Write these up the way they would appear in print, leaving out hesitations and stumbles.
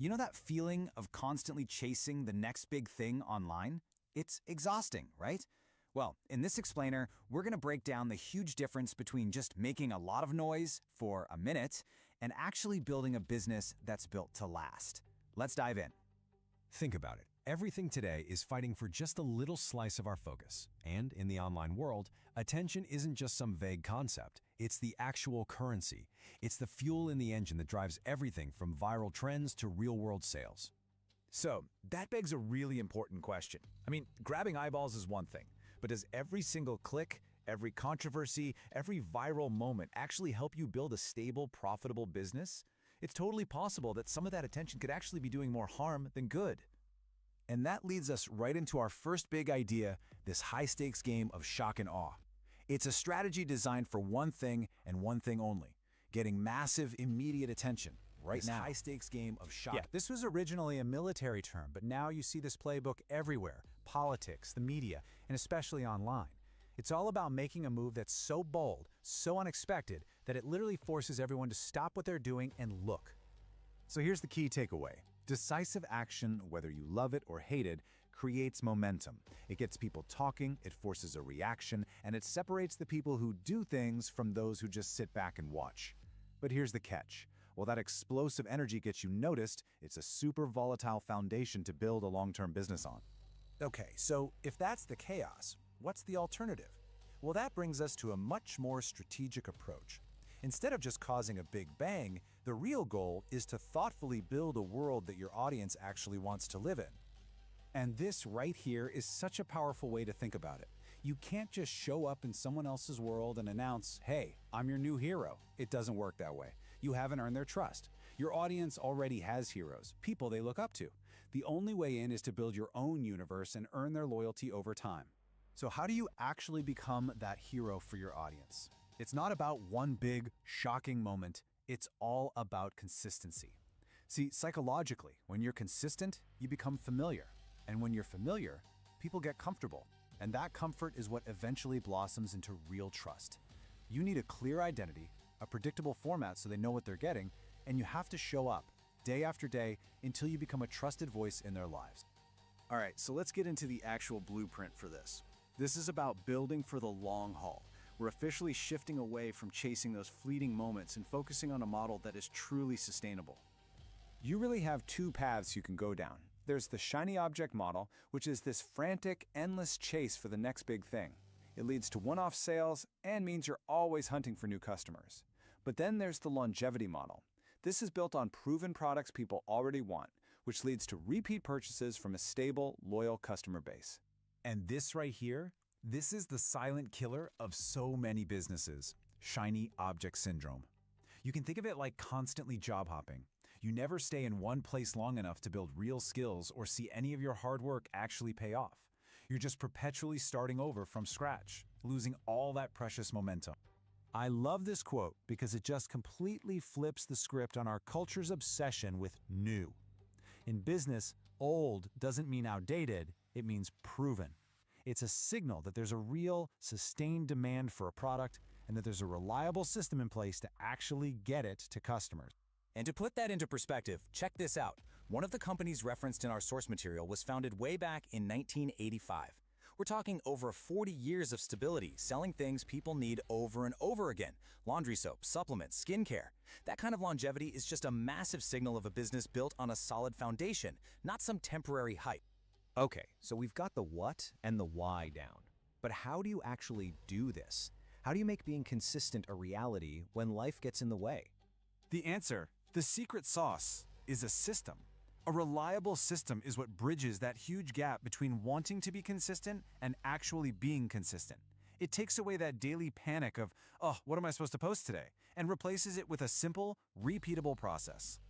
You know that feeling of constantly chasing the next big thing online? It's exhausting, right? Well, in this explainer, we're going to break down the huge difference between just making a lot of noise for a minute and actually building a business that's built to last. Let's dive in. Think about it. Everything today is fighting for just a little slice of our focus. And in the online world, attention isn't just some vague concept. It's the actual currency. It's the fuel in the engine that drives everything from viral trends to real-world sales. So, that begs a really important question. I mean, grabbing eyeballs is one thing, but does every single click, every controversy, every viral moment actually help you build a stable, profitable business? It's totally possible that some of that attention could actually be doing more harm than good. And that leads us right into our first big idea, this high-stakes game of shock and awe. It's a strategy designed for one thing and one thing only, getting massive, immediate attention right now. High-stakes game of shock. Yeah, this was originally a military term, but now you see this playbook everywhere: politics, the media, and especially online. It's all about making a move that's so bold, so unexpected, that it literally forces everyone to stop what they're doing and look. So here's the key takeaway. Decisive action, whether you love it or hate it, creates momentum. It gets people talking, it forces a reaction, and it separates the people who do things from those who just sit back and watch. But here's the catch. While that explosive energy gets you noticed, it's a super volatile foundation to build a long-term business on. Okay, so if that's the chaos, what's the alternative? Well, that brings us to a much more strategic approach. Instead of just causing a big bang, the real goal is to thoughtfully build a world that your audience actually wants to live in. And this right here is such a powerful way to think about it. You can't just show up in someone else's world and announce, "Hey, I'm your new hero." It doesn't work that way. You haven't earned their trust. Your audience already has heroes, people they look up to. The only way in is to build your own universe and earn their loyalty over time. So how do you actually become that hero for your audience? It's not about one big, shocking moment. It's all about consistency. See, psychologically, when you're consistent, you become familiar. And when you're familiar, people get comfortable. And that comfort is what eventually blossoms into real trust. You need a clear identity, a predictable format so they know what they're getting, and you have to show up day after day until you become a trusted voice in their lives. All right, so let's get into the actual blueprint for this. This is about building for the long haul. We're officially shifting away from chasing those fleeting moments and focusing on a model that is truly sustainable. You really have two paths you can go down. There's the shiny object model, which is this frantic, endless chase for the next big thing. It leads to one-off sales and means you're always hunting for new customers. But then there's the longevity model. This is built on proven products people already want, which leads to repeat purchases from a stable, loyal customer base. And this right here, this is the silent killer of so many businesses: shiny object syndrome. You can think of it like constantly job hopping. You never stay in one place long enough to build real skills or see any of your hard work actually pay off. You're just perpetually starting over from scratch, losing all that precious momentum. I love this quote because it just completely flips the script on our culture's obsession with new. In business, old doesn't mean outdated, it means proven. It's a signal that there's a real, sustained demand for a product and that there's a reliable system in place to actually get it to customers. And to put that into perspective, check this out. One of the companies referenced in our source material was founded way back in 1985. We're talking over 40 years of stability, selling things people need over and over again. Laundry soap, supplements, skincare. That kind of longevity is just a massive signal of a business built on a solid foundation, not some temporary hype. Okay, so we've got the what and the why down. But how do you actually do this? How do you make being consistent a reality when life gets in the way? The answer, the secret sauce, is a system. A reliable system is what bridges that huge gap between wanting to be consistent and actually being consistent. It takes away that daily panic of, "Oh, what am I supposed to post today?" and replaces it with a simple, repeatable process.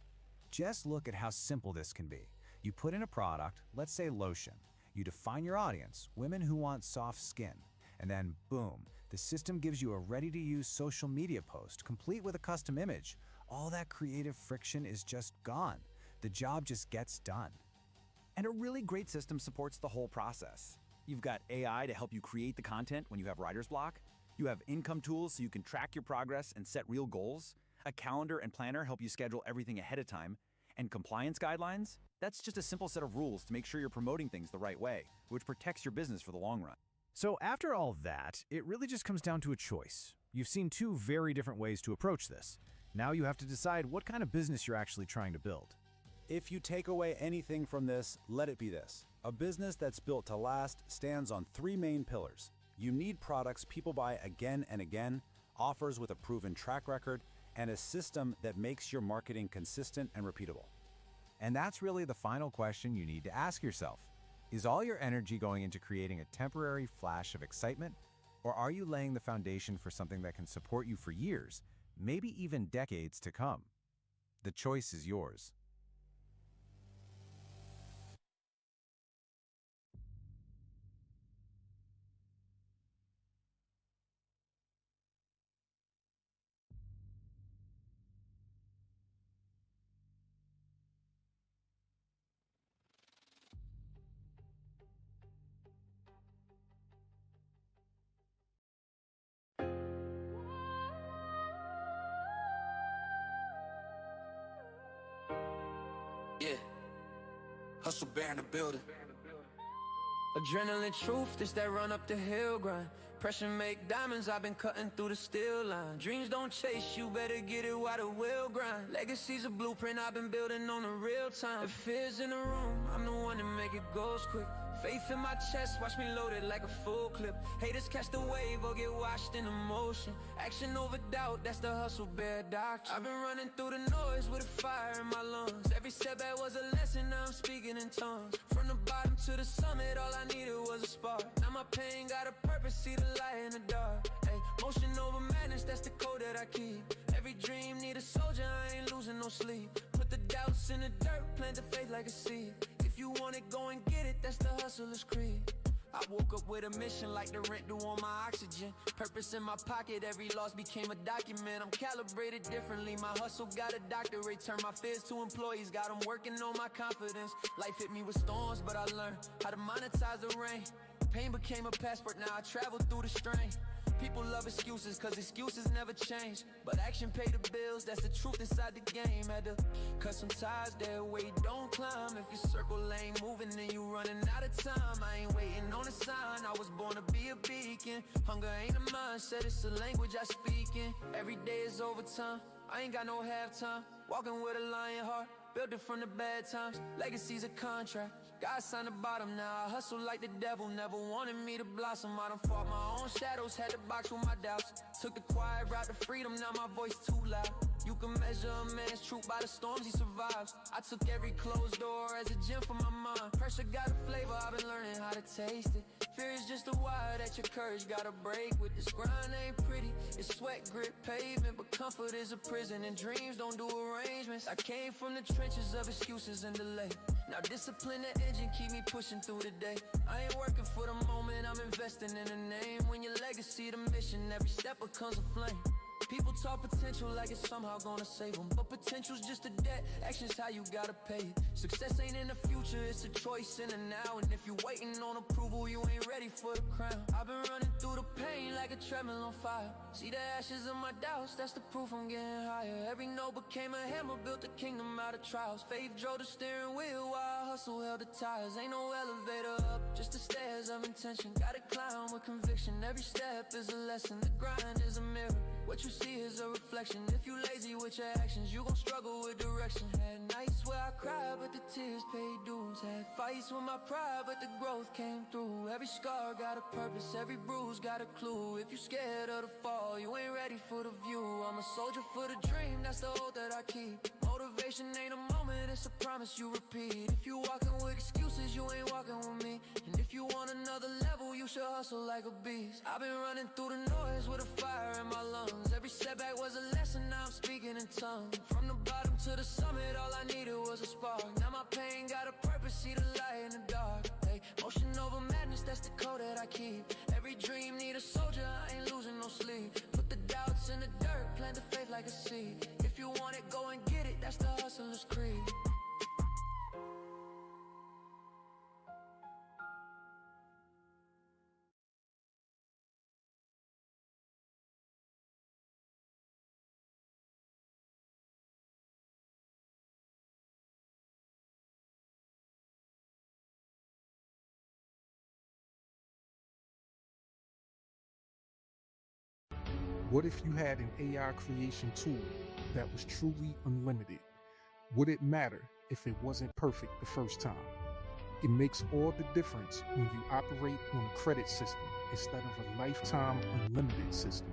Just look at how simple this can be. You put in a product, let's say lotion. You define your audience, women who want soft skin. And then, boom, the system gives you a ready-to-use social media post, complete with a custom image. All that creative friction is just gone. The job just gets done. And a really great system supports the whole process. You've got AI to help you create the content when you have writer's block. You have income tools so you can track your progress and set real goals. A calendar and planner help you schedule everything ahead of time. And compliance guidelines? That's just a simple set of rules to make sure you're promoting things the right way, which protects your business for the long run. So after all that, it really just comes down to a choice. You've seen two very different ways to approach this. Now you have to decide what kind of business you're actually trying to build. If you take away anything from this, let it be this. A business that's built to last stands on three main pillars. You need products people buy again and again, offers with a proven track record, and a system that makes your marketing consistent and repeatable. And that's really the final question you need to ask yourself. Is all your energy going into creating a temporary flash of excitement, or are you laying the foundation for something that can support you for years, maybe even decades to come? The choice is yours. Yeah, hustle bear in the building. Adrenaline truth, this that run up the hill grind. Pressure make diamonds, I've been cutting through the steel line. Dreams don't chase you, better get it while the will grind. Legacy's a blueprint I've been building on the real time. If fear's in the room, I'm the one to make it goes quick. Faith in my chest, watch me load it like a full clip. Haters catch the wave or get washed in emotion. Action over doubt, that's the hustle bear doctrine. I've been running through the noise with a fire in my lungs. Every setback was a lesson, now I'm speaking in tongues. From the bottom to the summit, all I needed was a spark. Now my pain got a purpose, see the light in the dark. Ay, motion over madness, that's the code that I keep. Every dream need a soldier, I ain't losing no sleep. Put the doubts in the dirt, plant the faith like a seed. If you want it, go and get it, that's the hustler's creed. I woke up with a mission like the rent due on my oxygen. Purpose in my pocket, every loss became a document. I'm calibrated differently, my hustle got a doctorate. Turn my fears to employees, got them working on my confidence. Life hit me with storms, but I learned how to monetize the rain. Pain became a passport, now I travel through the strain. People love excuses, cause excuses never change. But action pay the bills, that's the truth inside the game. Had to cut some ties there, weight don't climb. If your circle ain't moving, then you running out of time. I ain't waiting on a sign, I was born to be a beacon. Hunger ain't a mindset, it's a language I speak in. Every day is overtime, I ain't got no halftime. Walking with a lion heart, built it from the bad times. Legacy's a contract, God signed the bottom. Now I hustle like the devil, never wanted me to blossom. I done fought my own shadows, had to box with my doubts. Took the quiet route to freedom, now my voice too loud. You can measure a man's truth by the storms he survives. I took every closed door as a gem for my mind. Pressure got a flavor, I've been learning how to taste it. Fear is just a wire that your courage gotta break with. This grind ain't pretty, it's sweat, grit, pavement. But comfort is a prison and dreams don't do arrangements. I came from the trenches of excuses and delay. Now discipline the engine, keep me pushing through the day. I ain't working for the moment, I'm investing in a name. When your legacy the mission, every step becomes a flame. People talk potential like it's somehow gonna save them, but potential's just a debt, action's how you gotta pay it. Success ain't in the future, it's a choice in the now. And if you waiting on approval, you ain't ready for the crown. I've been running through the pain like a treadmill on fire. See the ashes of my doubts, that's the proof I'm getting higher. Every no became a hammer, built a kingdom out of trials. Faith drove the steering wheel while hustle held the tires. Ain't no elevator up, just the stairs of intention. Gotta climb with conviction, every step is a lesson. The grind is a mirror, what you see is a reflection. If you lazy with your actions, you gon' struggle with direction. Had nights where I cried, but the tears paid dues. Had fights with my pride, but the growth came through. Every scar got a purpose, every bruise got a clue. If you scared of the fall, you ain't ready for the view. I'm a soldier for the dream, that's the hope that I keep. Motivation ain't a moment, it's a promise you repeat. If you walking with excuses, you ain't walking with me. And if you want another level, you should hustle like a beast. I've been running through the noise with a fire in my lungs. Every setback was a lesson, now I'm speaking in tongues. From the bottom to the summit, all I needed was a spark. Now my pain got a purpose, see the light in the dark. Hey, motion over madness, that's the code that I keep. Every dream need a soldier, I ain't losing no sleep. Put the doubts in the dirt, plant the faith like a seed. If you want it, go and get it, that's the hustler's creed. What if you had an AI creation tool that was truly unlimited? Would it matter if it wasn't perfect the first time? It makes all the difference when you operate on a credit system instead of a lifetime unlimited system.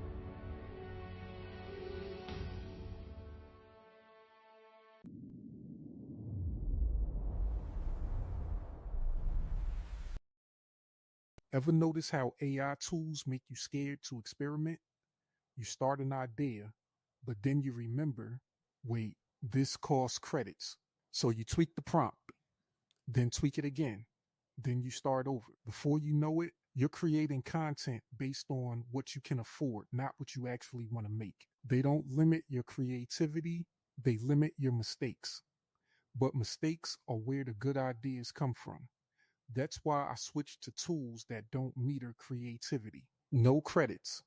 Ever notice how AI tools make you scared to experiment? You start an idea, but then you remember, wait, this costs credits. So you tweak the prompt, then tweak it again. Then you start over. Before you know it, you're creating content based on what you can afford, not what you actually want to make. They don't limit your creativity, they limit your mistakes. But mistakes are where the good ideas come from. That's why I switched to tools that don't meter creativity. No credits,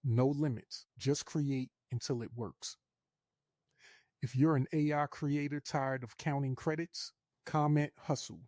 no limits. Just create until it works. If you're an AI creator tired of counting credits, comment hustle.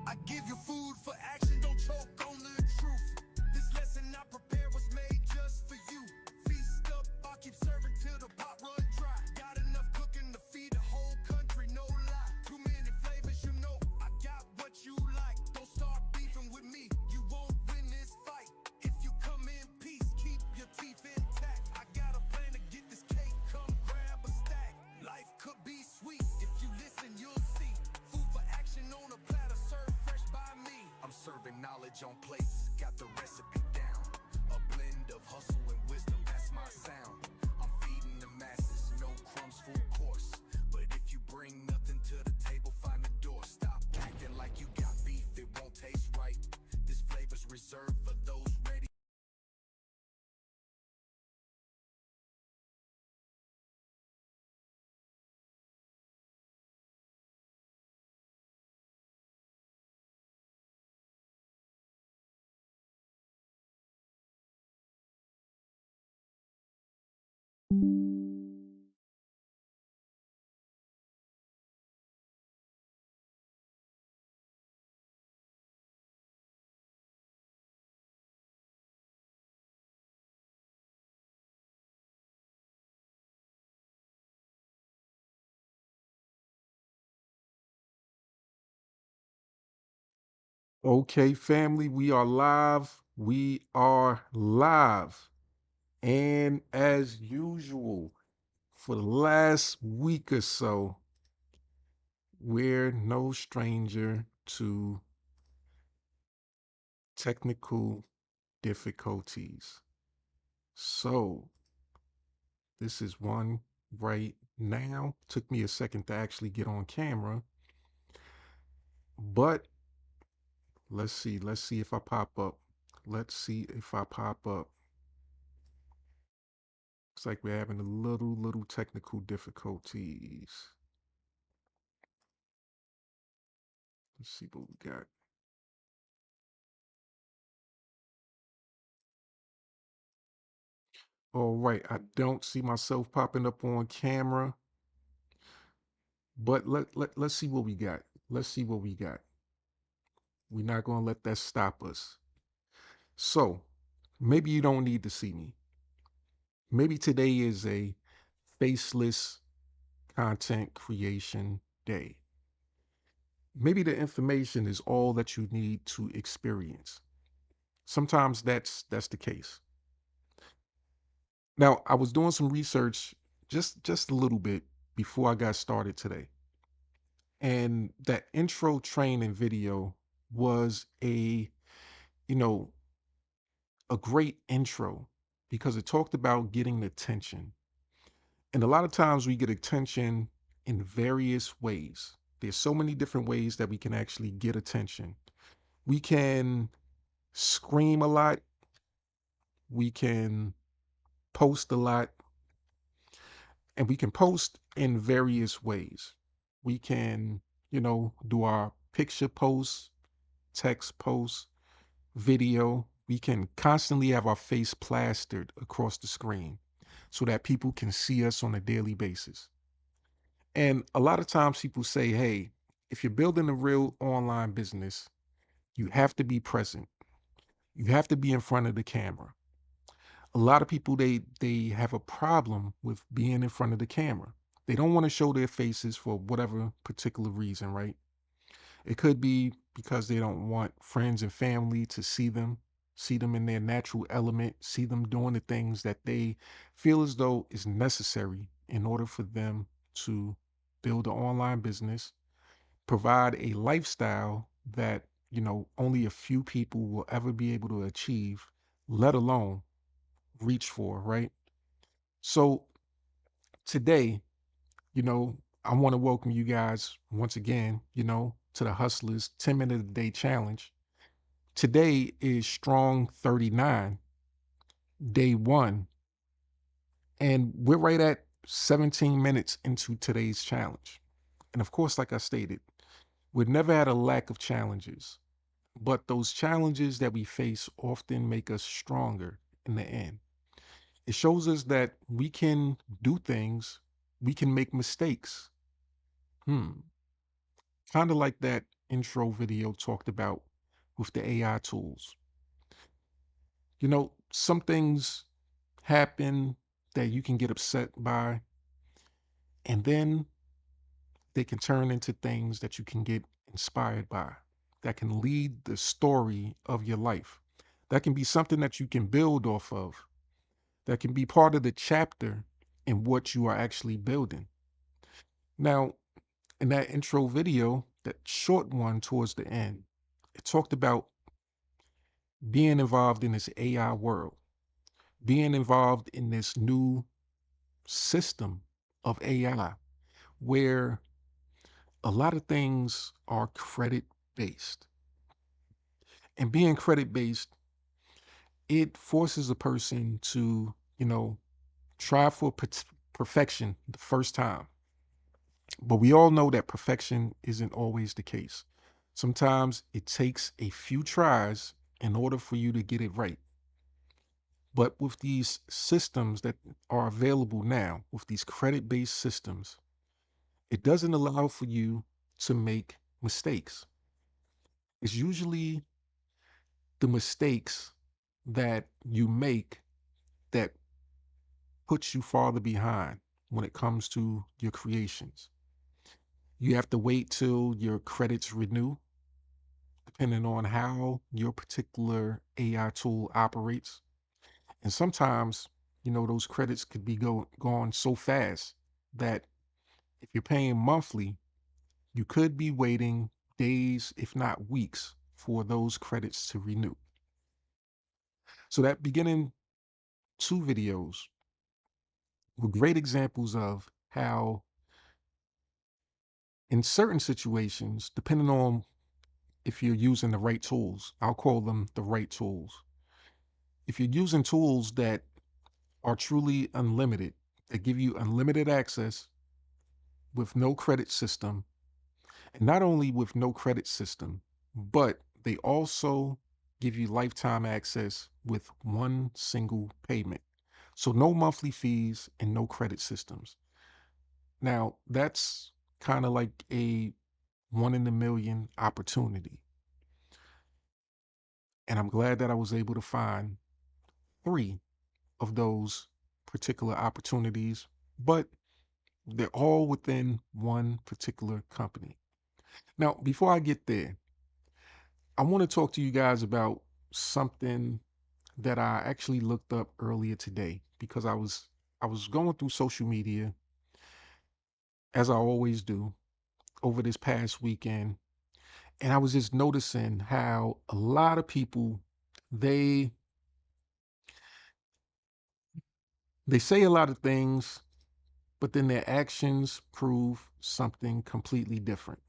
I give you food for action, don't choke on the truth. This lesson I prepare was made just for you. Feast up, I'll keep serving till the pot run dry. Got enough cooking to feed the whole country, no lie. Too many flavors, you know, I got what you like. Don't start beefing with me, you won't win this fight. If you come in peace, keep your teeth intact. I got a plan to get this cake, come grab a stack. Life could be sweet, if you listen, you'll see. Food for action on a platter, served fresh by me. I'm serving knowledge on plates, got the recipe down. A blend of hustle and wisdom, that's my sound. I'm feeding the masses, no crumbs, full course. But if you bring nothing to the table, find the door. Stop acting like you got beef, it won't taste right. This flavor's reserved for those ready. Okay, family, we are live. We are live. And as usual, for the last week or so, we're no stranger to technical difficulties. So, this is one right now. Took me a second to actually get on camera, but let's see. Let's see if I pop up. Let's see if I pop up. Looks like we're having a little technical difficulties. Let's see what we got. All right, I don't see myself popping up on camera, but let's see what we got. Let's see what we got. We're not going to let that stop us. So, maybe you don't need to see me. Maybe today is a faceless content creation day. Maybe the information is all that you need to experience. Sometimes that's the case. Now, I was doing some research just a little bit before I got started today. And that intro training video was you know, a great intro because it talked about getting attention. And a lot of times we get attention in various ways. There's so many different ways that we can actually get attention. We can scream a lot, we can post a lot, and we can post in various ways. We can, do our picture posts, text posts, video. We can constantly have our face plastered across the screen so that people can see us on a daily basis. And a lot of times people say, hey, if you're building a real online business, you have to be present. You have to be in front of the camera. A lot of people they have a problem with being in front of the camera. They don't want to show their faces for whatever particular reason, right? It could be because they don't want friends and family to see them in their natural element, see them doing the things that they feel as though is necessary in order for them to build an online business, provide a lifestyle that, only a few people will ever be able to achieve, let alone reach for, right? So today, you know, I want to welcome you guys once again, to the Hustlers 10-minute a day challenge. Today is strong 39, day 1, and we're right at 17 minutes into today's challenge. And of course, like I stated, we've never had a lack of challenges, but those challenges that we face often make us stronger in the end. It shows us that we can do things, we can make mistakes. Hmm. Kind of like that intro video talked about with the AI tools. Some things happen that you can get upset by, and then they can turn into things that you can get inspired by, that can lead the story of your life. That can be something that you can build off of, that can be part of the chapter in what you are actually building. Now, in that intro video, that short one towards the end, it talked about being involved in this AI world, being involved in this new system of AI where a lot of things are credit based. And being credit based, it forces a person to, try for perfection the first time. But we all know that perfection isn't always the case. Sometimes it takes a few tries in order for you to get it right. But with these systems that are available now, with these credit based systems, it doesn't allow for you to make mistakes. It's usually the mistakes that you make that puts you farther behind when it comes to your creations. You have to wait till your credits renew, depending on how your particular AI tool operates. And sometimes, those credits could be gone so fast that if you're paying monthly, you could be waiting days, if not weeks, for those credits to renew. So that beginning 2 videos were great examples of how, in certain situations, depending on if you're using the right tools, I'll call them the right tools. If you're using tools that are truly unlimited, that give you unlimited access with no credit system, and not only with no credit system, but they also give you lifetime access with one single payment. So no monthly fees and no credit systems. Now, that's kind of like a one in a million opportunity. And I'm glad that I was able to find 3 of those particular opportunities, but they're all within one particular company. Now, before I get there, I want to talk to you guys about something that I actually looked up earlier today because I was going through social media as I always do over this past weekend, and I was just noticing how a lot of people they they say a lot of things, but then their actions prove something completely different.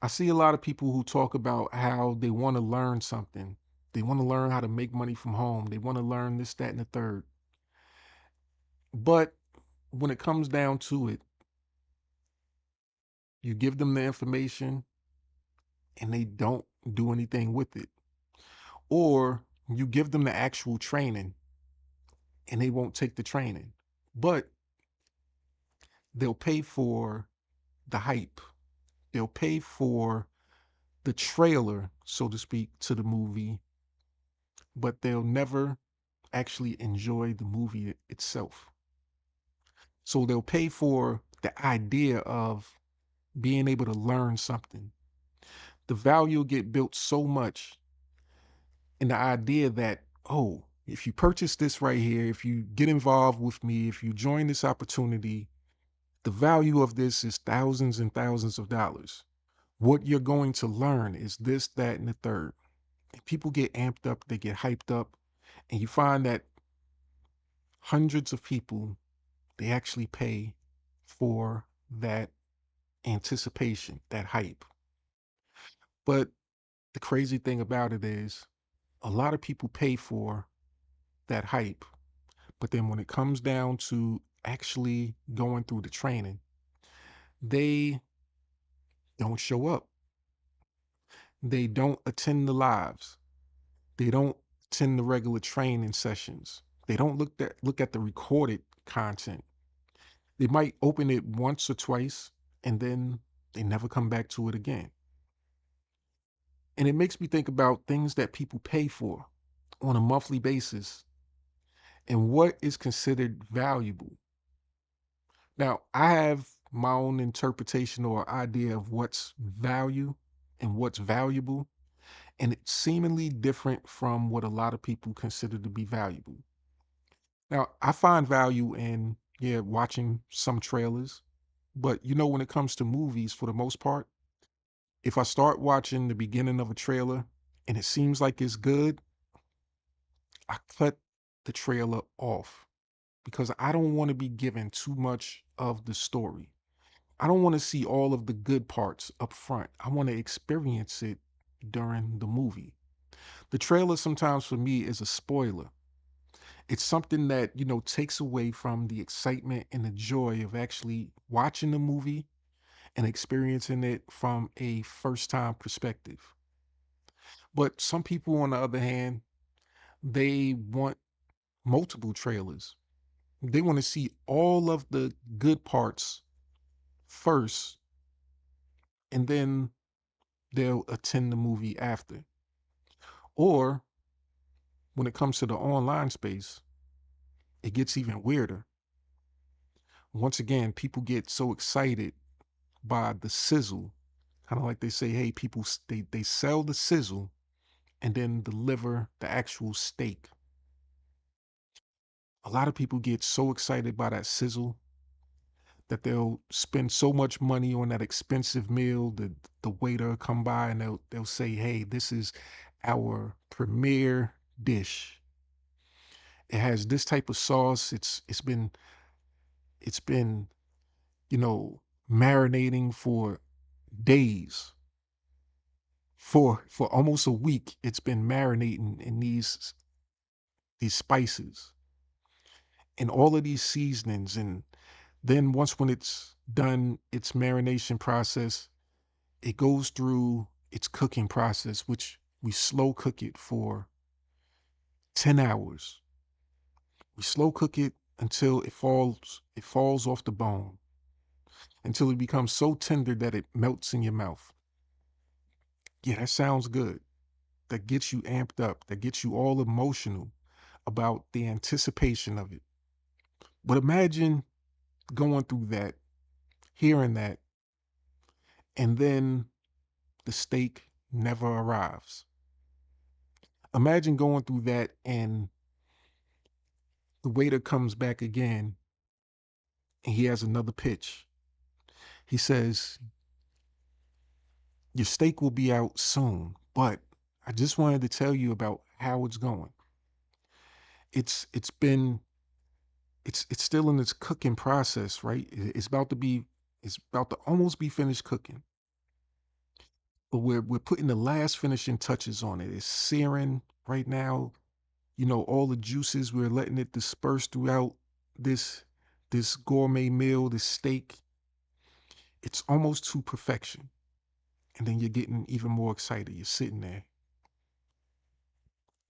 I see a lot of people who talk about how they want to learn something. They want to learn how to make money from home. They want to learn this, that, and the third. But when it comes down to it, you give them the information and they don't do anything with it. Or you give them the actual training and they won't take the training. But they'll pay for the hype. They'll pay for the trailer, so to speak, to the movie, but they'll never actually enjoy the movie itself. So they'll pay for the idea of being able to learn something. The value will get built so much in the idea that, oh, if you purchase this right here, if you get involved with me, if you join this opportunity, the value of this is thousands and thousands of dollars. What you're going to learn is this, that, and the third. And people get amped up, they get hyped up, and you find that hundreds of people, they actually pay for that anticipation, that hype. But the crazy thing about it is a lot of people pay for that hype. But then when it comes down to actually going through the training, they don't show up. They don't attend the lives. They don't attend the regular training sessions. They don't look at the recorded content. They might open it once or twice and then they never come back to it again. And it makes me think about things that people pay for on a monthly basis and what is considered valuable. Now, I have my own interpretation or idea of what's value and what's valuable, and it's seemingly different from what a lot of people consider to be valuable. Now, I find value in, yeah, watching some trailers, but when it comes to movies, for the most part, if I start watching the beginning of a trailer and it seems like it's good, I cut the trailer off because I don't want to be given too much of the story. I don't want to see all of the good parts up front. I want to experience it during the movie. The trailer sometimes for me is a spoiler. It's something that, takes away from the excitement and the joy of actually watching the movie and experiencing it from a first time perspective. But some people, on the other hand, they want multiple trailers. They want to see all of the good parts first, and then they'll attend the movie after. Or when it comes to the online space, it gets even weirder. Once again, people get so excited by the sizzle, kind of like they say, hey, people, they sell the sizzle and then deliver the actual steak. A lot of people get so excited by that sizzle that they'll spend so much money on that expensive meal. The waiter come by and they'll say, hey, this is our premier dish. It has this type of sauce. It's been you know marinating for days, for almost a week. It's been marinating in these spices and all of these seasonings. And then once when it's done its marination process, it goes through its cooking process, which we slow cook it for 10 hours. We slow cook it until it falls off the bone, until it becomes so tender that it melts in your mouth. Yeah, that sounds good. That gets you amped up, that gets you all emotional about the anticipation of it. But imagine going through that, hearing that, and then the steak never arrives. Imagine going through that and the waiter comes back again and he has another pitch. He says, your steak will be out soon, but I just wanted to tell you about how it's going. It's still in its cooking process, right? It's about to almost be finished cooking. But we're putting the last finishing touches on it. It's searing right now. All the juices, we're letting it disperse throughout this this gourmet meal, this steak. It's almost to perfection. And then you're getting even more excited. You're sitting there.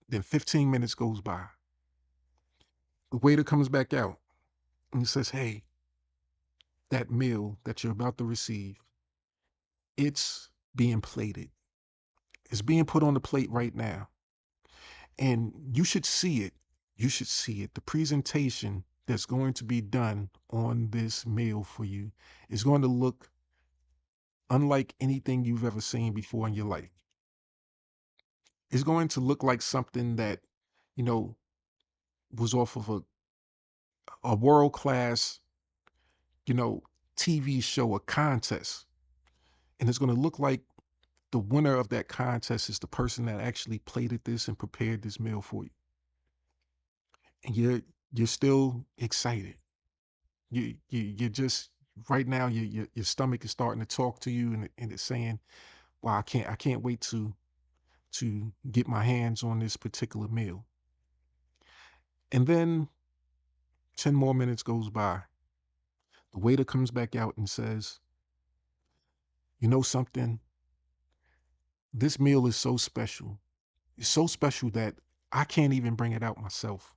Then 15 minutes goes by. The waiter comes back out and he says, hey, that meal that you're about to receive, it's being plated. It's being put on the plate right now. And you should see it. You should see it. The presentation that's going to be done on this meal for you is going to look unlike anything you've ever seen before in your life. It's going to look like something that, you know, was off of a world class, you know, TV show, a contest. And it's going to look like the winner of that contest is the person that actually plated this and prepared this meal for you. And you're still excited. You're just right now your stomach is starting to talk to you, and it's saying, wow, I can't wait to get my hands on this particular meal. And then 10 more minutes goes by. The waiter comes back out and says, you know something? This meal is so special. It's so special that I can't even bring it out myself.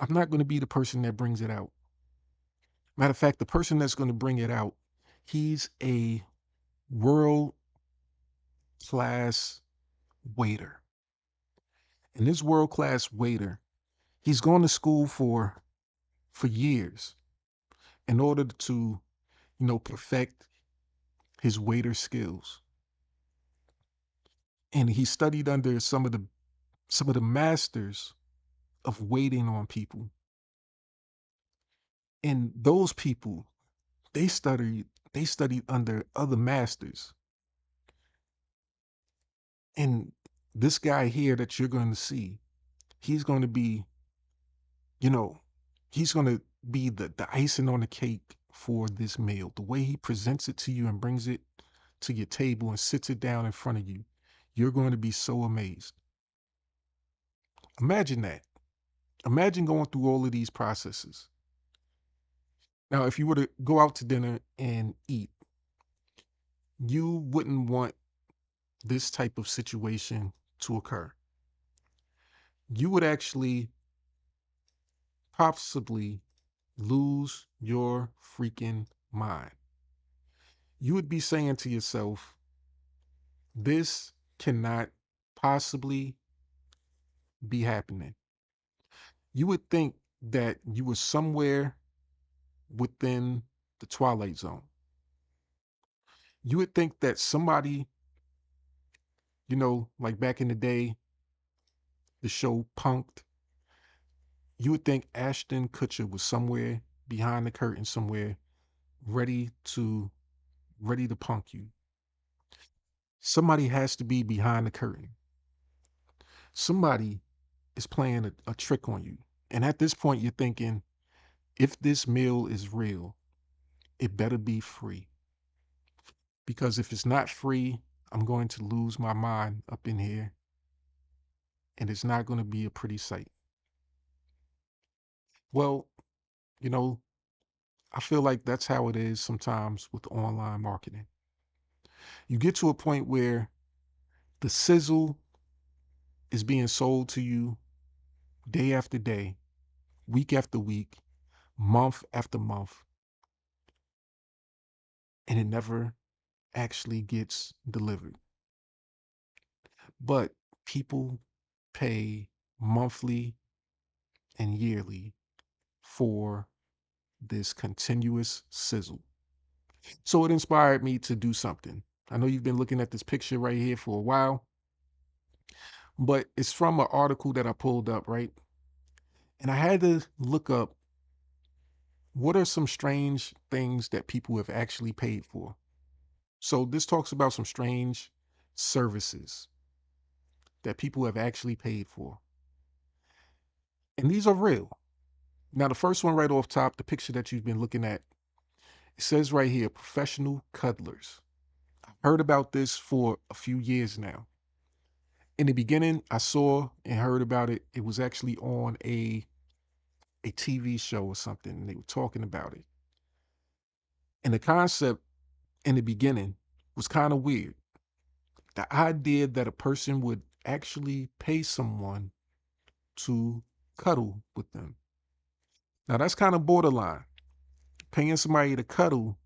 I'm not going to be the person that brings it out. Matter of fact, the person that's going to bring it out, he's a world class waiter. And this world class waiter, he's gone to school for years in order to, perfect his waiter skills. And he studied under some of the masters of waiting on people. And those people, they studied under other masters. And this guy here that you're going to see, he's going to be, you know, he's going to be the icing on the cake for this meal. The way he presents it to you and brings it to your table and sits it down in front of you, you're going to be so amazed. Imagine that. Imagine going through all of these processes. Now, if you were to go out to dinner and eat, you wouldn't want this type of situation to occur. You would actually possibly lose your freaking mind. You would be saying to yourself, this cannot possibly be happening. You would think that you were somewhere within the Twilight Zone. You would think that somebody, like back in the day, the show Punked, you would think Ashton Kutcher was somewhere behind the curtain somewhere ready to punk you. Somebody has to be behind the curtain. Somebody is playing a trick on you. And at this point, you're thinking, if this meal is real, it better be free. Because if it's not free, I'm going to lose my mind up in here. And it's not going to be a pretty sight. Well, you know, I feel like that's how it is sometimes with online marketing. You get to a point where the sizzle is being sold to you day after day, week after week, month after month, and it never actually gets delivered. But people pay monthly and yearly for this continuous sizzle. So it inspired me to do something. I know you've been looking at this picture right here for a while, but it's from an article that I pulled up, right? And I had to look up what are some strange things that people have actually paid for. So this talks about some strange services that people have actually paid for. And these are real. Now, the first one right off top, the picture that you've been looking at, it says right here, professional cuddlers. I've heard about this for a few years now. In the beginning, I saw and heard about it. It was actually on a TV show or something, and they were talking about it. And the concept in the beginning was kind of weird. The idea that a person would actually pay someone to cuddle with them. Now, that's kind of borderline paying somebody to cuddle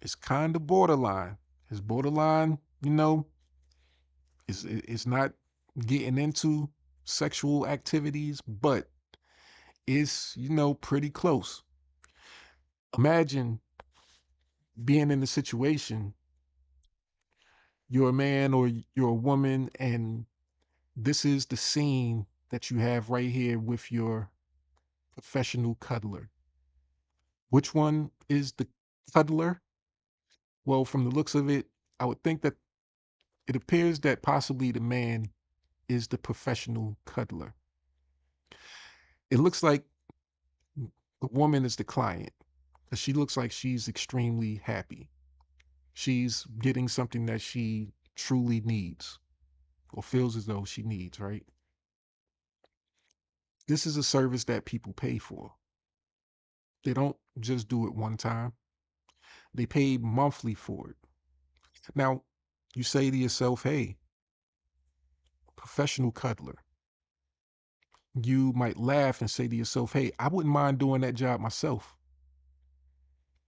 is kind of borderline. It's borderline, it's not getting into sexual activities, but it's, pretty close. Imagine being in a situation, you're a man or you're a woman, and this is the scene that you have right here with your professional cuddler. Which one is the cuddler? Well, from the looks of it, I would think that it appears that possibly the man is the professional cuddler. It looks like the woman is the client, because she looks like she's extremely happy. She's getting something that she truly needs or feels as though she needs, right? This is a service that people pay for. They don't just do it one time. They pay monthly for it. Now, you say to yourself, hey, professional cuddler. You might laugh and say to yourself, hey, I wouldn't mind doing that job myself.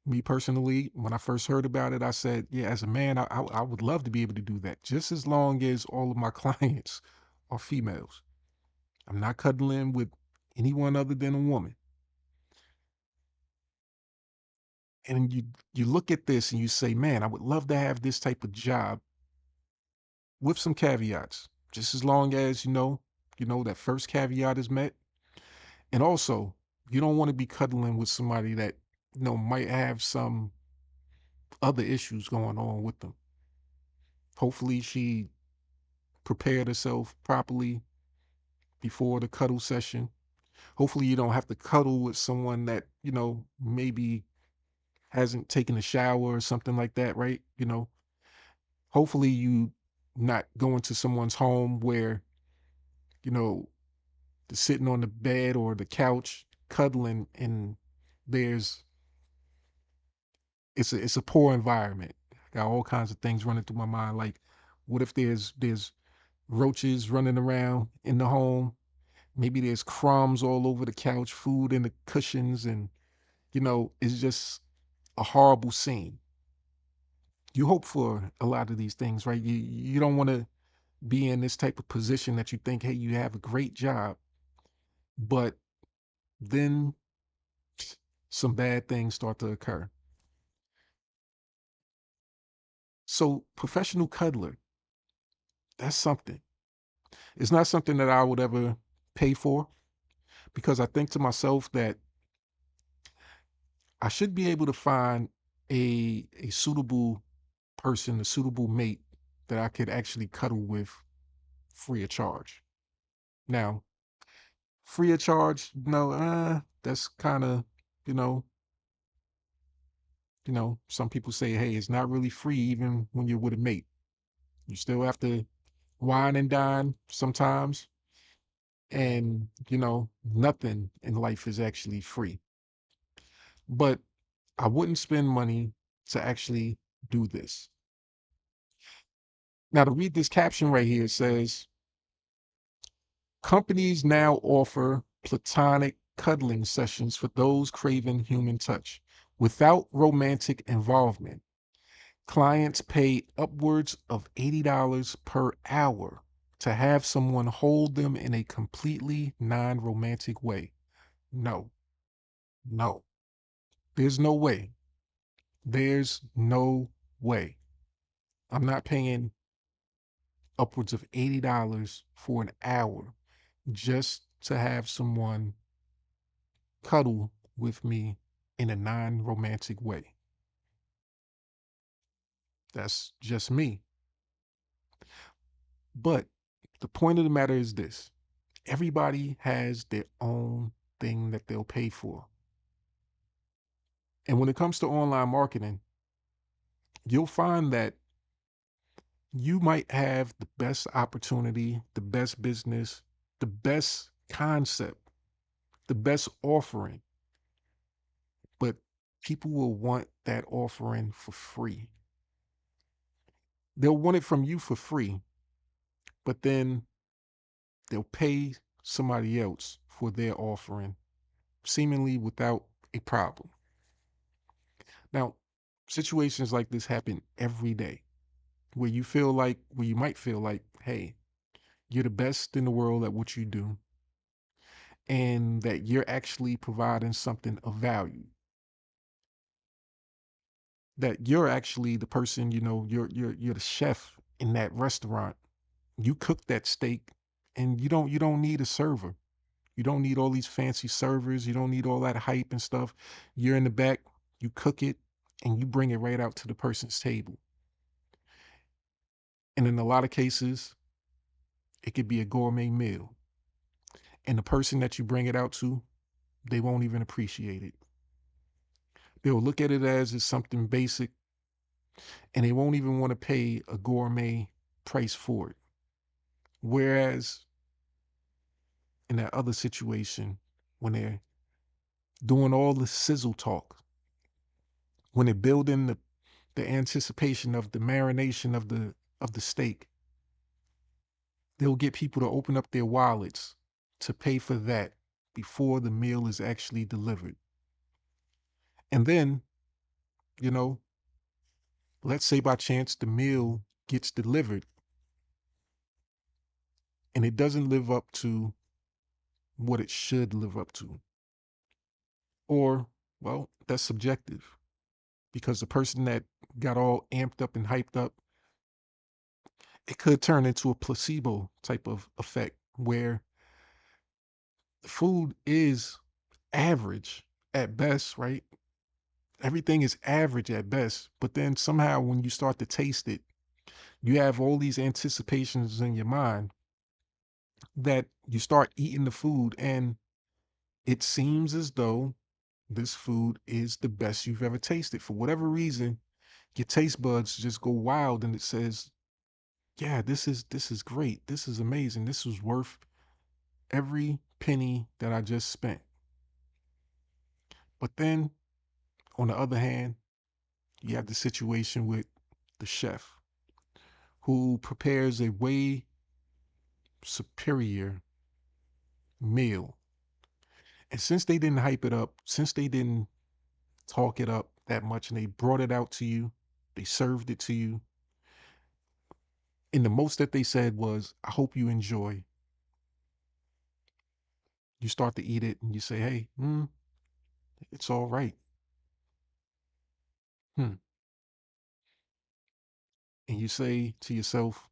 Me personally, when I first heard about it, I said, yeah, as a man, I would love to be able to do that, just as long as all of my clients are females. I'm not cuddling with anyone other than a woman. And you look at this and you say, man, I would love to have this type of job with some caveats, just as long as, that first caveat is met. And also, you don't want to be cuddling with somebody that, might have some other issues going on with them. Hopefully she prepared herself properly before the cuddle session. Hopefully you don't have to cuddle with someone that, maybe hasn't taken a shower or something like that, right? Hopefully you not going to someone's home where, you know, they're sitting on the bed or the couch cuddling and there's it's a poor environment. Got all kinds of things running through my mind. Like, what if there's roaches running around in the home? Maybe there's crumbs all over the couch, food in the cushions, and it's just a horrible scene. You hope for a lot of these things, right? You don't want to be in this type of position that you think, hey, you have a great job, but then some bad things start to occur. So professional cuddler, that's something. It's not something that I would ever pay for, because I think to myself that I should be able to find a suitable person, a suitable mate that I could actually cuddle with free of charge. Now, free of charge, no, that's kind of, you know, some people say, hey, it's not really free even when you're with a mate. You still have to wine and dine sometimes. And, nothing in life is actually free. But I wouldn't spend money to actually do this. Now, to read this caption right here, it says, companies now offer platonic cuddling sessions for those craving human touch without romantic involvement. Clients pay upwards of $80 per hour to have someone hold them in a completely non-romantic way. No, no, there's no way. There's no way. I'm not paying upwards of $80 for an hour just to have someone cuddle with me in a non-romantic way. That's just me. But the point of the matter is this. Everybody has their own thing that they'll pay for. And when it comes to online marketing, you'll find that you might have the best opportunity, the best business, the best concept, the best offering, but people will want that offering for free. They'll want it from you for free, but then they'll pay somebody else for their offering, seemingly without a problem. Now, situations like this happen every day where you might feel like, hey, you're the best in the world at what you do, and that you're actually providing something of value. That you're actually the person, you're the chef in that restaurant. You cook that steak, and you don't need a server. You don't need all these fancy servers. You don't need all that hype and stuff. You're in the back, you cook it, and you bring it right out to the person's table. And in a lot of cases, it could be a gourmet meal. And the person that you bring it out to, they won't even appreciate it. They'll look at it as it's something basic, and they won't even want to pay a gourmet price for it. Whereas in that other situation, when they're doing all the sizzle talk, when they're building the anticipation of the marination of the steak, they'll get people to open up their wallets to pay for that before the meal is actually delivered. And then, you know, let's say by chance the meal gets delivered and it doesn't live up to what it should live up to. Or, well, that's subjective because the person that got all amped up and hyped up, it could turn into a placebo type of effect where the food is average at best, right? Everything is average at best, but then somehow when you start to taste it, you have all these anticipations in your mind that you start eating the food and it seems as though this food is the best you've ever tasted. For whatever reason, your taste buds just go wild and it says, yeah, this is great. This is amazing. This was worth every penny that I just spent. But then on the other hand, you have the situation with the chef who prepares a way superior meal. And since they didn't hype it up, since they didn't talk it up that much and they brought it out to you, they served it to you, and the most that they said was, I hope you enjoy. You start to eat it and you say, hey, it's all right. Hmm. And you say to yourself,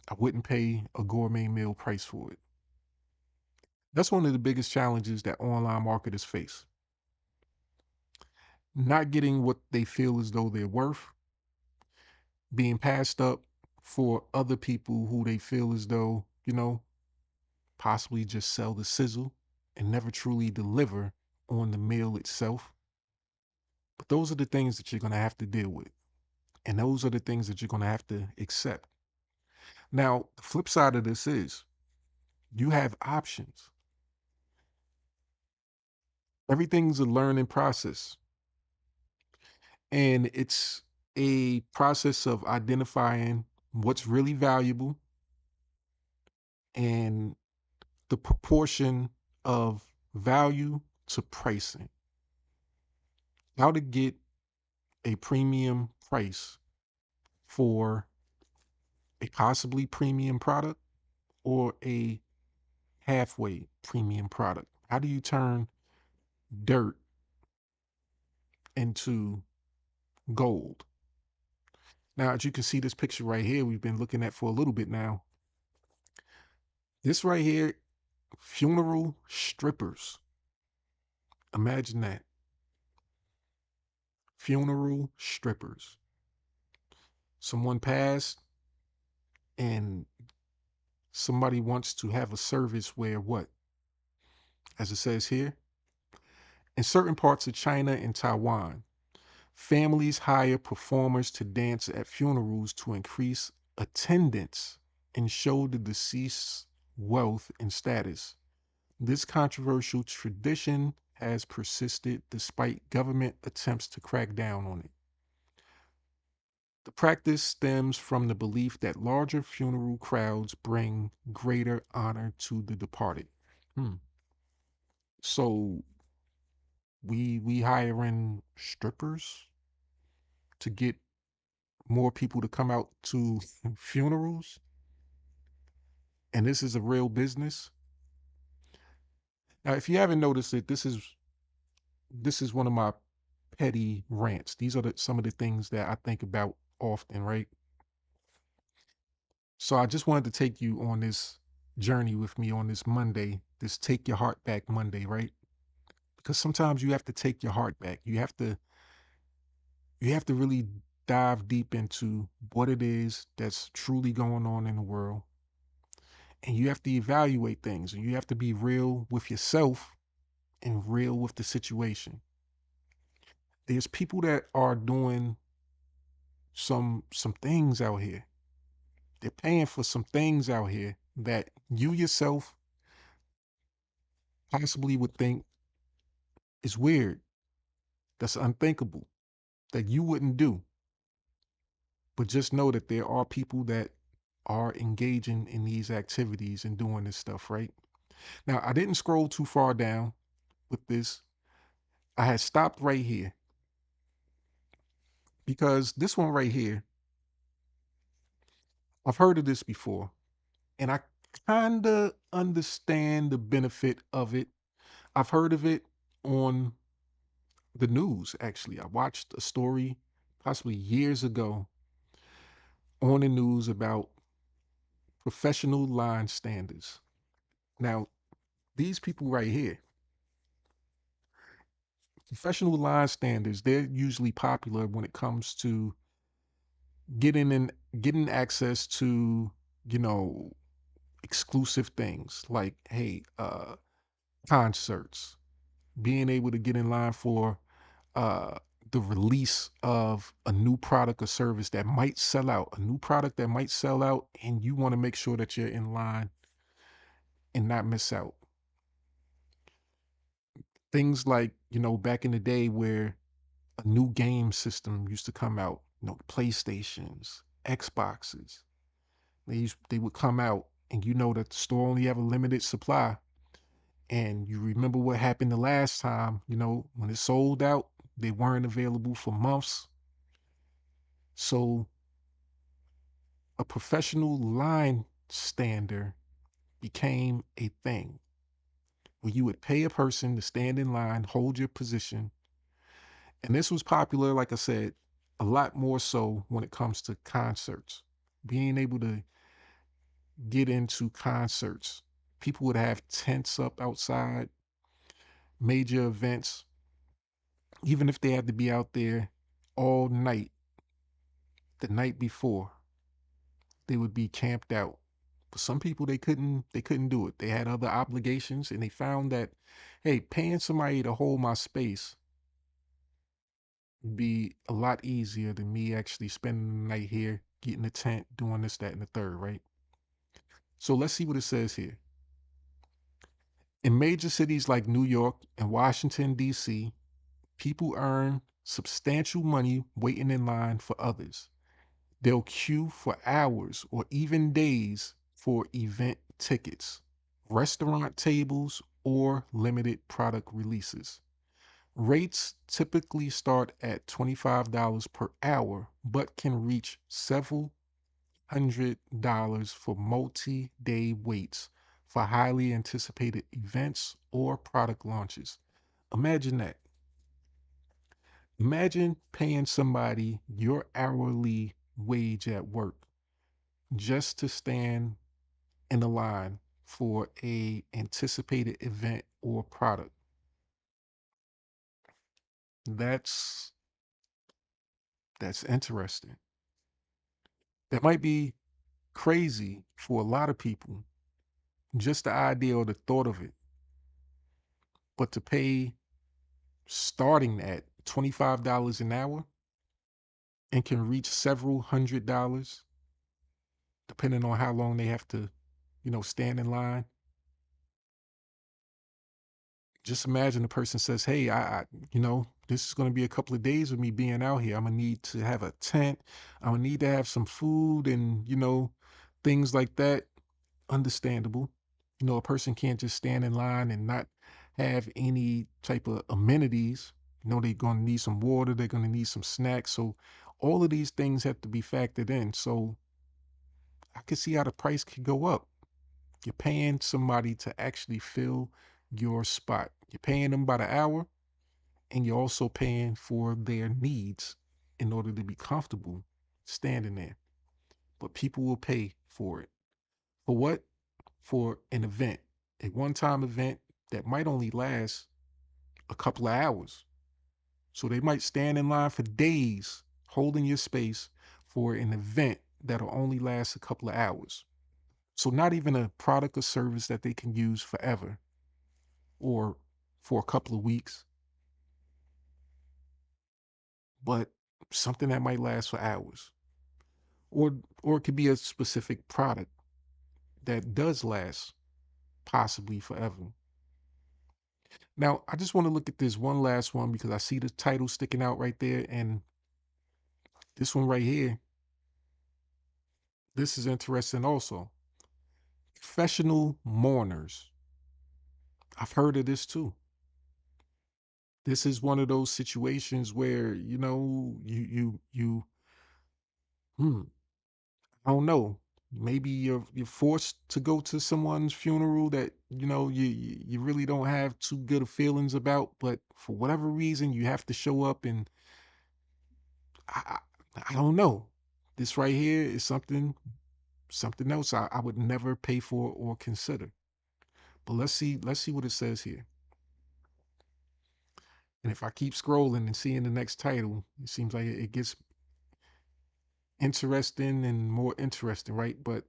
I wouldn't pay a gourmet meal price for it. That's one of the biggest challenges that online marketers face. Not getting what they feel as though they're worth, being passed up for other people who they feel as though, possibly just sell the sizzle and never truly deliver on the meal itself. But those are the things that you're going to have to deal with. And those are the things that you're going to have to accept. Now, the flip side of this is you have options. Everything's a learning process. And it's a process of identifying what's really valuable and the proportion of value to pricing. How to get a premium price for a possibly premium product or a halfway premium product. How do you turn dirt into gold? Now, as you can see this picture right here, we've been looking at for a little bit now. This right here, funeral strippers. Imagine that. Funeral strippers. Someone passed and somebody wants to have a service where what? As it says here, in certain parts of China and Taiwan, families hire performers to dance at funerals to increase attendance and show the deceased's wealth and status. This controversial tradition has persisted despite government attempts to crack down on it. The practice stems from the belief that larger funeral crowds bring greater honor to the departed. Hmm. So We hiring strippers to get more people to come out to funerals, and this is a real business. Now, if you haven't noticed it, this is one of my petty rants. These are some of the things that I think about often, right? So I just wanted to take you on this journey with me on this Monday, this Take Your Heart Back Monday, right? Because sometimes you have to take your heart back. You have to really dive deep into what it is that's truly going on in the world. And you have to evaluate things, and you have to be real with yourself and real with the situation. There's people that are doing some things out here. They're paying for some things out here that you yourself possibly would think is weird, that's unthinkable, that you wouldn't do. But just know that there are people that are engaging in these activities and doing this stuff, right? Now, I didn't scroll too far down with this. I had stopped right here because this one right here, I've heard of this before, and I kind of understand the benefit of it. I've heard of it on the news, actually. I watched a story possibly years ago on the news about professional line standers. Now, these people right here, professional line standers, they're usually popular when it comes to getting access to, you know, exclusive things like, hey, concerts, being able to get in line for uh the release of a new product or service that might sell out, a new product that might sell out, and you want to make sure that you're in line and not miss out. Things like, back in the day where a new game system used to come out, PlayStations, Xboxes. They would come out, and that the store only have a limited supply. And you remember what happened the last time, when it sold out, they weren't available for months. So a professional line stander became a thing where you would pay a person to stand in line, hold your position. And this was popular, like I said, a lot more so when it comes to concerts. Being able to get into concerts. People would have tents up outside, major events, even if they had to be out there all night, the night before, they would be camped out. But some people they couldn't do it. They had other obligations, and they found that, hey, paying somebody to hold my space would be a lot easier than me actually spending the night here, getting a tent, doing this, that, and the third, right? So let's see what it says here. In major cities like New York and Washington, D.C., people earn substantial money waiting in line for others. They'll queue for hours or even days for event tickets, restaurant tables, or limited product releases. Rates typically start at $25 per hour, but can reach several $100 for multi-day waits for highly anticipated events or product launches. Imagine that. Imagine paying somebody your hourly wage at work just to stand in a line for a anticipated event or product. That's that's interesting. That might be crazy for a lot of people, just the idea or the thought of it. But to pay starting at $25 an hour and can reach several $100 depending on how long they have to, stand in line. Just imagine the person says, hey, this is going to be a couple of days of me being out here. I'm going to need to have a tent. I'm going to need to have some food and, things like that. Understandable. A person can't just stand in line and not have any type of amenities. They're going to need some water, they're going to need some snacks. So all of these things have to be factored in. So I can see how the price could go up. You're paying somebody to actually fill your spot. You're paying them by the hour, and you're also paying for their needs in order to be comfortable standing there. But people will pay for it. For what? For an event, a one-time event that might only last a couple of hours. So they might stand in line for days holding your space for an event that'll only last a couple of hours. So not even a product or service that they can use forever or for a couple of weeks, but something that might last for hours. Or it could be a specific product that does last possibly forever. Now, I just want to look at this one last one because I see the title sticking out right there. And this one right here, this is interesting also. Professional mourners. I've heard of this too. This is one of those situations where, hmm, I don't know. Maybe you're forced to go to someone's funeral that, you really don't have too good of feelings about, but for whatever reason, you have to show up and I, I don't know. This right here is something else I would never pay for or consider. But let's see what it says here. And if I keep scrolling and seeing the next title, it seems like it gets interesting and more interesting, right? But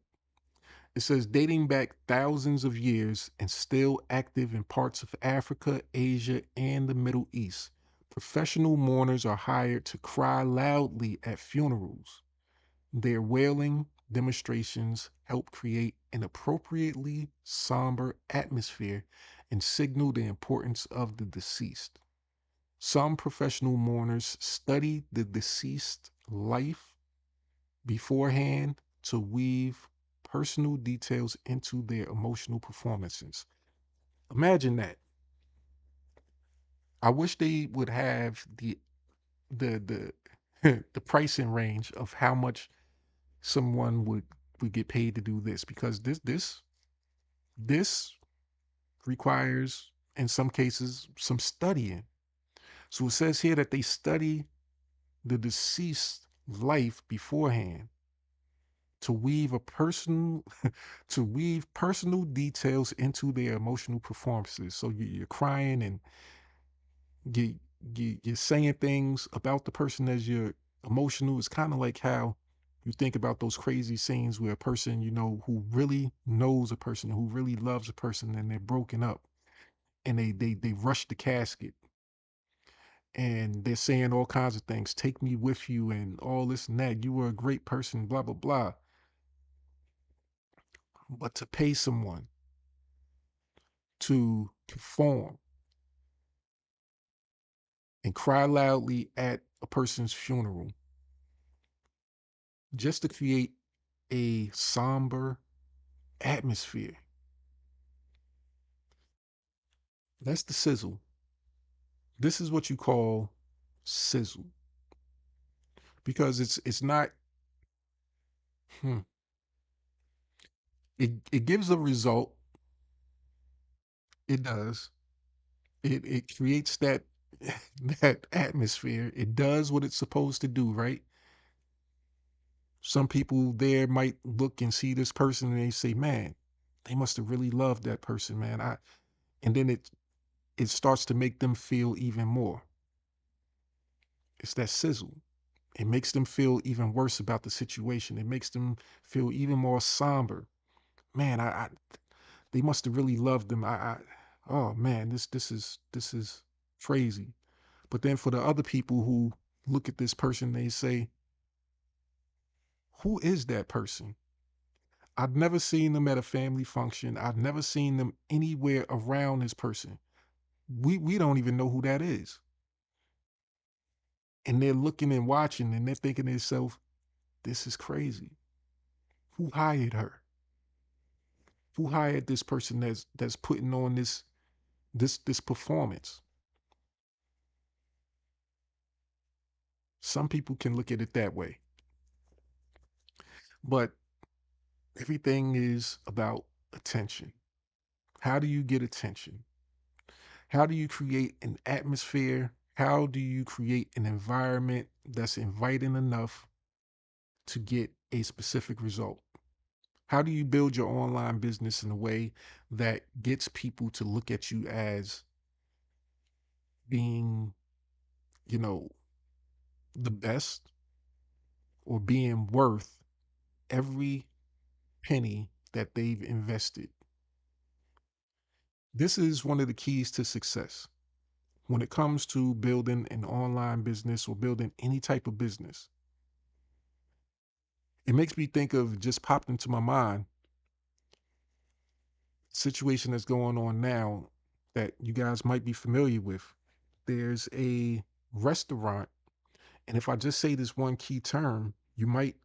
it says dating back thousands of years and still active in parts of Africa, Asia, and the Middle East. Professional mourners are hired to cry loudly at funerals. Their wailing demonstrations help create an appropriately somber atmosphere and signal the importance of the deceased. Some professional mourners study the deceased life beforehand to weave personal details into their emotional performances. Imagine that. I wish they would have the the pricing range of how much someone would get paid to do this, because this requires in some cases some studying. So it says here that they study the deceased life beforehand to weave a person to weave personal details into their emotional performances. So you're crying and you, you're saying things about the person as you're emotional. It's kind of like how you think about those crazy scenes where a person, who really knows a person, who really loves a person, and they're broken up, and they rush the casket, and they're saying all kinds of things, take me with you, and all this and that. You were a great person, blah blah blah. But to pay someone to perform and cry loudly at a person's funeral just to create a somber atmosphere. That's the sizzle. This is what you call sizzle, because it's not. Hmm, it gives a result. It does. It creates that that atmosphere. It does what it's supposed to do, right? Some people there might look and see this person and they say, "Man, they must have really loved that person, man." And then it starts to make them feel even more. It's that sizzle. It makes them feel even worse about the situation. It makes them feel even more somber. Man, they must have really loved them. Oh man, this is crazy. But then for the other people who look at this person, they say, who is that person? I've never seen them at a family function. I've never seen them anywhere around this person. We don't even know who that is. And they're looking and watching and they're thinking to themselves, this is crazy. Who hired her? Who hired this person that's putting on this performance. Some people can look at it that way, but everything is about attention. How do you get attention? How do you create an atmosphere? How do you create an environment that's inviting enough to get a specific result? How do you build your online business in a way that gets people to look at you as being, you know, the best, or being worth every penny that they've invested? This is one of the keys to success when it comes to building an online business or building any type of business. It makes me think of, just popped into my mind, situation that's going on now that you guys might be familiar with. There's a restaurant, and if I just say this one key term, you might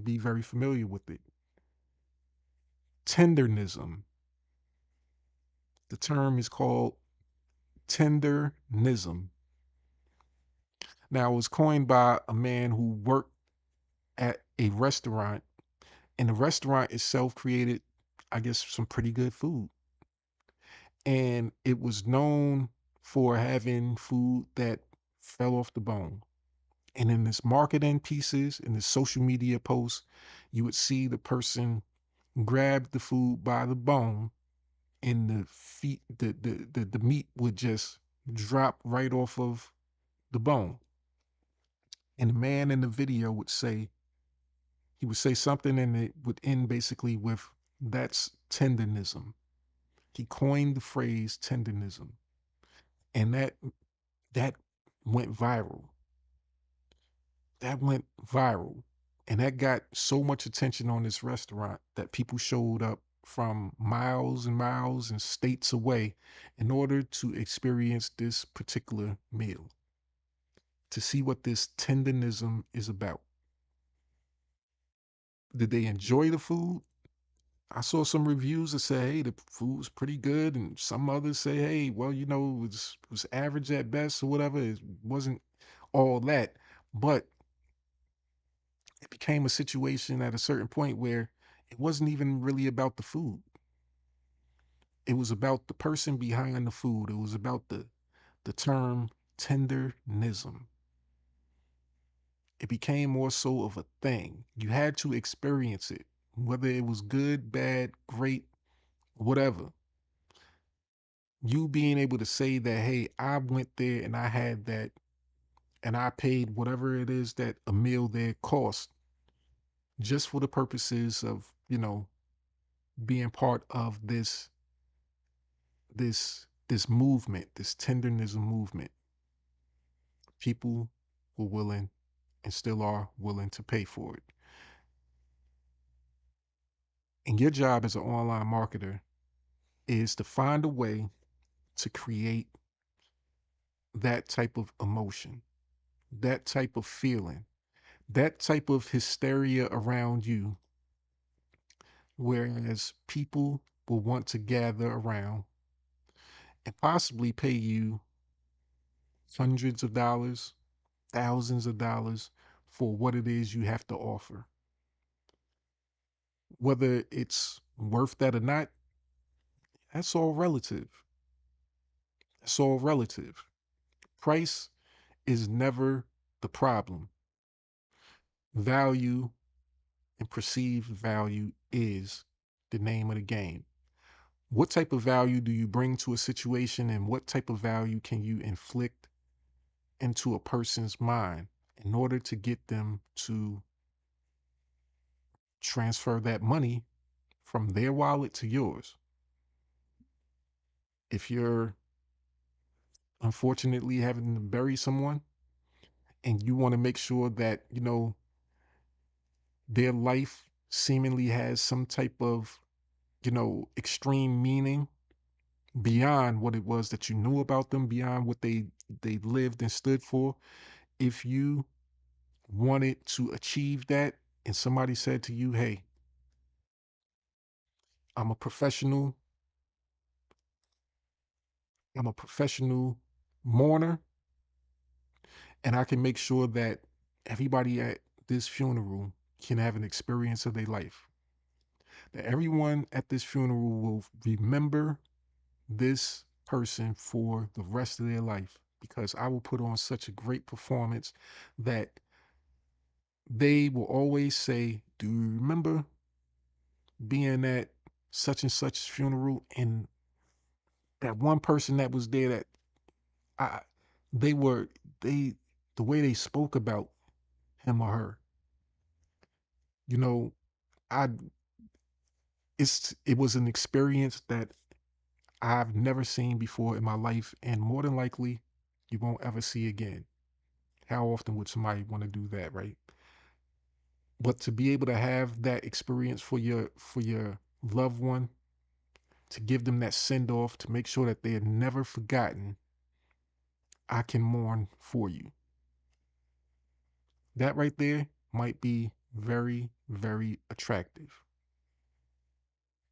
be very familiar with it. Tendernism. The term is called tendernism. Now, it was coined by a man who worked at a restaurant, and the restaurant itself created, I guess, some pretty good food. And it was known for having food that fell off the bone. And in this marketing pieces, in the social media posts, you would see the person grab the food by the bone, and the feet, the meat would just drop right off of the bone. And the man in the video would say, he would say something, and it would end basically with, "That's tendernism." He coined the phrase tendernism, and that went viral. That went viral. And that got so much attention on this restaurant that people showed up from miles and miles and states away in order to experience this particular meal, to see what this tendernism is about. Did they enjoy the food? I saw some reviews that say, hey, the food was pretty good, and some others say, hey, well, it was average at best or whatever. It wasn't all that. But it became a situation at a certain point where it wasn't even really about the food. It was about the person behind the food. It was about the term tendernism. It became more so of a thing. You had to experience it, whether it was good, bad, great, whatever. You being able to say that, hey, I went there and I had that, and I paid whatever it is that a meal there cost, just for the purposes of, being part of this movement, this tendernism movement. People were willing, and still are willing, to pay for it. And your job as an online marketer is to find a way to create that type of emotion, that type of feeling, that type of hysteria around you, whereas people will want to gather around and possibly pay you hundreds of dollars, thousands of dollars for what it is you have to offer. Whether it's worth that or not, that's all relative. That's all relative. Price is never the problem. Value and perceived value is the name of the game. What type of value do you bring to a situation, and what type of value can you inflict into a person's mind in order to get them to transfer that money from their wallet to yours? If you're unfortunately having to bury someone, and you want to make sure that, their life seemingly has some type of, extreme meaning beyond what it was that you knew about them, beyond what they lived and stood for. If you wanted to achieve that, and somebody said to you, hey, I'm a professional I'm a professional mourner, and I can make sure that everybody at this funeral can have an experience of their life. That everyone at this funeral will remember this person for the rest of their life because I will put on such a great performance that they will always say, "Do you remember being at such and such funeral?" And that one person that was there that I they were they the way they spoke about him or her, you know, I it was an experience that I've never seen before in my life, and more than likely you won't ever see again. How often would somebody want to do that, right? But to be able to have that experience for your loved one, to give them that send off, to make sure that they are never forgotten, I can mourn for you. That right there might be very, very attractive.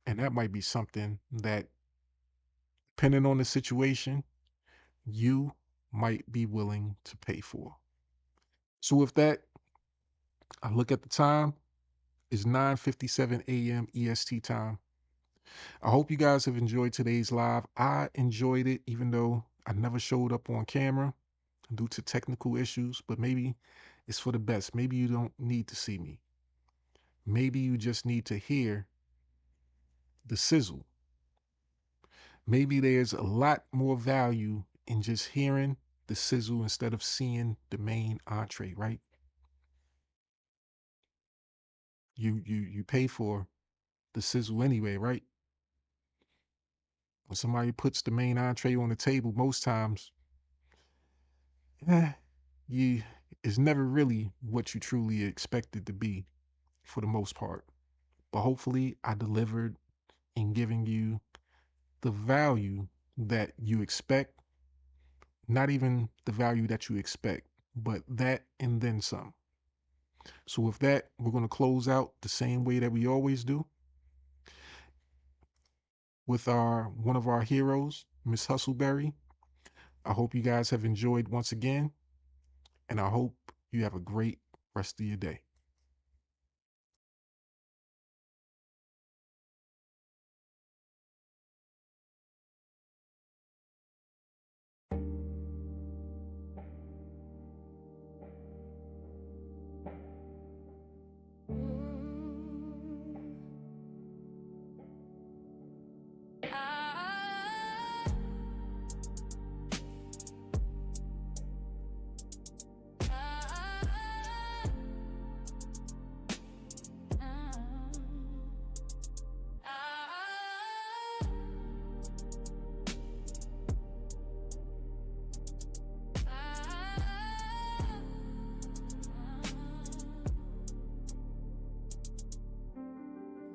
And that might be something that, depending on the situation, you might be willing to pay for. So with that, I look at the time. It's 9:57 a.m. EST time. I hope you guys have enjoyed today's live. I enjoyed it, even though I never showed up on camera due to technical issues, but maybe it's for the best. Maybe you don't need to see me. Maybe you just need to hear the sizzle. Maybe there's a lot more value in just hearing the sizzle instead of seeing the main entree, right? You pay for the sizzle anyway, right? When somebody puts the main entree on the table, most times, eh, you it's never really what you truly expect it to be for the most part. But hopefully I delivered in giving you the value that you expect, not even the value that you expect, but that and then some. So with that, we're going to close out the same way that we always do with our one of our heroes, Miss Hustleberry. I hope you guys have enjoyed once again, and I hope you have a great rest of your day.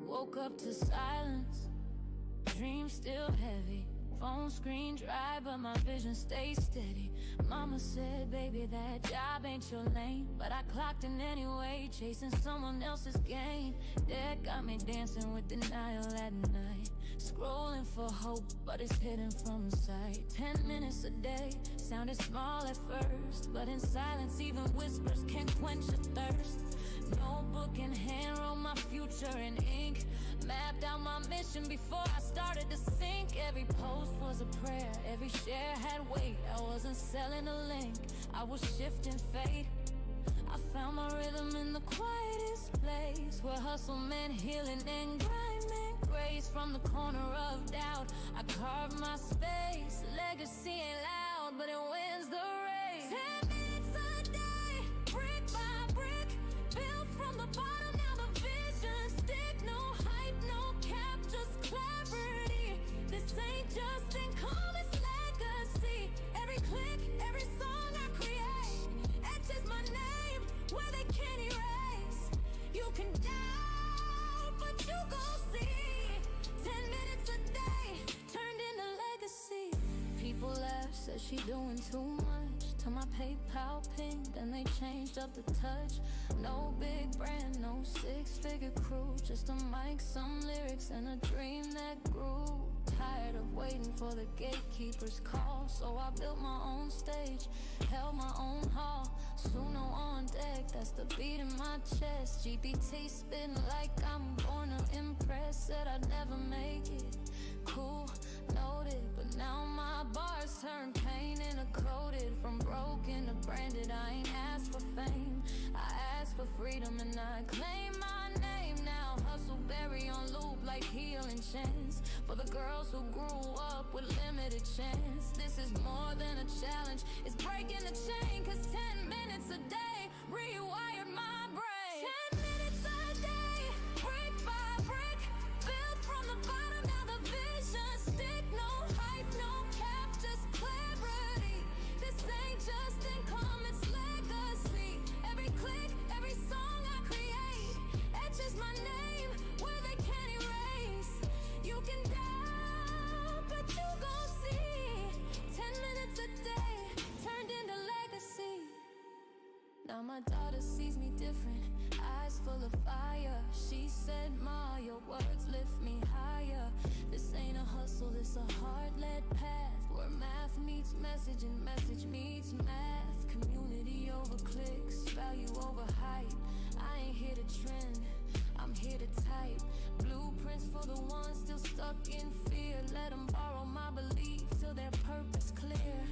Woke up to silence, dreams still heavy. Phone screen dry, but my vision stays steady. Mama said, baby, that job ain't your lane. But I clocked in anyway, chasing someone else's gain. That got me dancing with denial at night. Scrolling for hope, but it's hidden from sight. 10 minutes a day, sounded small at first, but in silence, even whispers can quench a thirst. Notebook in hand, wrote my future in ink. Mapped out my mission before I started to sink. Every post was a prayer, every share had weight. I wasn't selling a link, I was shifting fate. I found my rhythm in the quietest place, where hustle meant healing and grind meant grace. From the corner of doubt, I carved my space. Legacy ain't loud, but it wins the race. 10 minutes a day, brick by brick, built from the bottom, now the vision stick. No hype, no cap, just clarity. This ain't just income, it's legacy. Every click, every song I create etches my name where they can't erase. You can doubt, but you gon' see. 10 minutes a day turned into legacy. People laugh, said she doing too much. Till my PayPal pinged, then they changed up the touch. No big brand, no six-figure crew, just a mic, some lyrics, and a dream that grew. tired of waiting for the gatekeeper's call. So I built my own stage, held my own hall. Suno on deck, that's the beat in my chest. GPT spitting like I'm born to impress. Said I'd never make it, cool, noted. But now my bars turn pain into coated. From broken to branded, I ain't asked for fame, I asked for freedom and I claim my name now. Hustle berry on loop like healing chance. For the girls who grew up with limited chance. This is more than a challenge, it's breaking the chain. Cause 10 minutes a day rewired my brain. 10 minutes a day, brick by brick, built from the bottom, now the vision stick. No hype, no cap, just clarity. This ain't just income, it's legacy. Every click, every song I create etches my name where they can't erase. You can doubt, but you gon' see. 10 minutes a day turned into legacy. Now my daughter sees me different, eyes full of fire. She said, Ma, your words lift me higher. This ain't a hustle, this a heart-led path, where math meets message and message meets math. Community over clicks, value over hype. I ain't here to trend, I'm here to type. Blueprints for the ones still stuck in fear. Let them borrow my belief till their purpose clear.